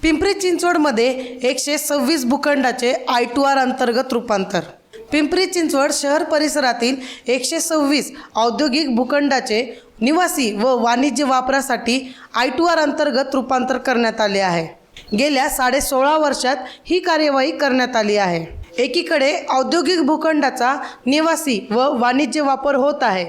पिंपरी चिंचवडमध्ये 126 भूखंडाचे I2R अंतर्गत रूपांतर। पिंपरी चिंचवड शहर परिसरातील 126 औद्योगिक भूखंडाचे निवासी व वाणिज्य वापरासाठी I2R अंतर्गत रूपांतर करण्यात आले आहे। गेल्या 16.5 वर्षात ही कार्यवाही करण्यात आली आहे। एकीकडे औद्योगिक भूखंडाचा निवासी व वाणिज्य वापर होत आहे,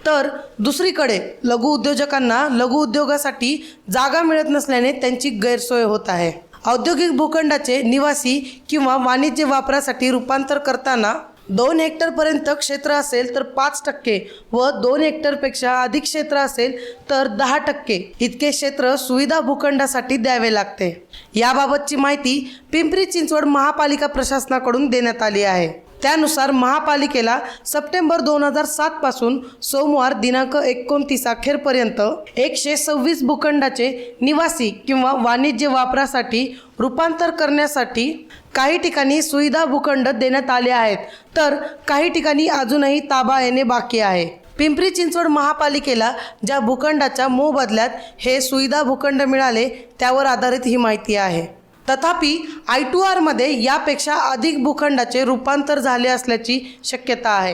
तर दुसरीकडे लघु उद्योजकांना लघु उद्योगासाठी जागा मिळत नसल्याने त्यांची गैरसोय होत आहे। औद्योगिक भूखंडाचे निवासी किंवा वाणिज्य वापरासाठी रूपांतर करताना 2 हेक्टरपर्यंत क्षेत्र असेल तर 5% व 2 हेक्टरपेक्षा अधिक क्षेत्र असेल तर 10% इतके क्षेत्र सुविधा भूखंडासाठी द्यावे लागते। याबाबतची माहिती पिंपरी चिंचवड महापालिका प्रशासनाकडून देण्यात आली आहे। त्यानुसार महापालिकेला सप्टेंबर 2007 पासून सोमवार दिनांक 29 अखेरपर्यंत 126 भूखंडाचे निवासी किंवा वाणिज्य वापरासाठी रूपांतर करण्यासाठी काही ठिकाणी सुविधा भूखंड देण्यात आले आहेत, तर काही ठिकाणी अजूनही ताबा येणे बाकी आहे। पिंपरी चिंचवड महापालिकेला ज्या भूखंडाच्या मोबदल्यात हे सुविधा भूखंड मिळाले त्यावर आधारित ही माहिती आहे। तथापि I2R मध्ये यापेक्षा अधिक भूखंडाचे रूपांतर झाले असल्याची शक्यता आहे।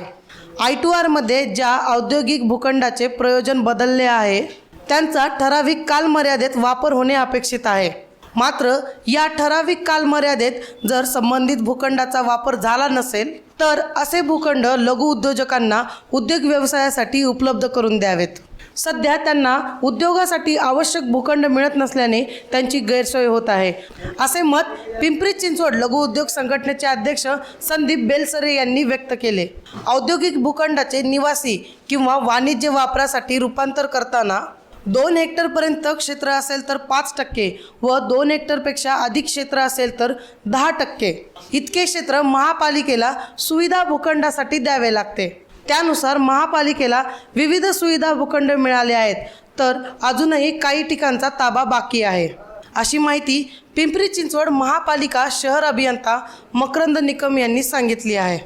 I2R मध्ये ज्या औद्योगिक भूखंडाचे प्रयोजन बदलले आहे त्यांचा ठराविक कालमर्यादेत वापर होणे अपेक्षित आहे। मात्र या ठराविक कालमर्यादेत जर संबंधित भूखंडाचा वापर झाला नसेल तर असे भूखंड लघु उद्योजकांना उद्योग व्यवसायासाठी उपलब्ध करून द्यावेत। सध्या त्यांना उद्योगासाठी आवश्यक भूखंड मिळत नसल्याने त्यांची गैरसोय होत आहे, असे मत पिंपरी चिंचवड लघु उद्योग संघटनेचे अध्यक्ष संदीप बेलसरे यांनी व्यक्त केले। औद्योगिक भूखंडाचे निवासी किंवा वाणिज्य वापरासाठी रूपांतर करताना 2 हेक्टरपर्यंत क्षेत्र असेल तर 5% व 2 हेक्टरपेक्षा अधिक क्षेत्र असेल तर 10% इतके क्षेत्र महापालिकेला सुविधा भूखंडासाठी द्यावे लागते। त्यानुसार महापालिकेला विविध सुविधा भूखंड मिळाले आहेत, तर अजूनही काही ठिकाणचा ताबा बाकी आहे, अशी माहिती पिंपरी चिंचवड महापालिका शहर अभियंता मकरंद निकम यांनी सांगितली आहे।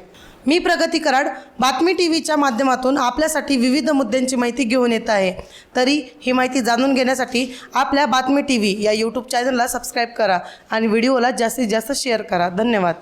मी प्रगती कराड बातमी टीव्हीच्या माध्यमातून आपल्यासाठी विविध मुद्द्यांची माहिती घेऊन येत आहे। तरी ही माहिती जाणून घेण्यासाठी आपल्या बातमी टीव्ही या यूट्यूब चॅनलला सबस्क्राईब करा आणि व्हिडिओला जास्तीत जास्त शेअर करा। धन्यवाद।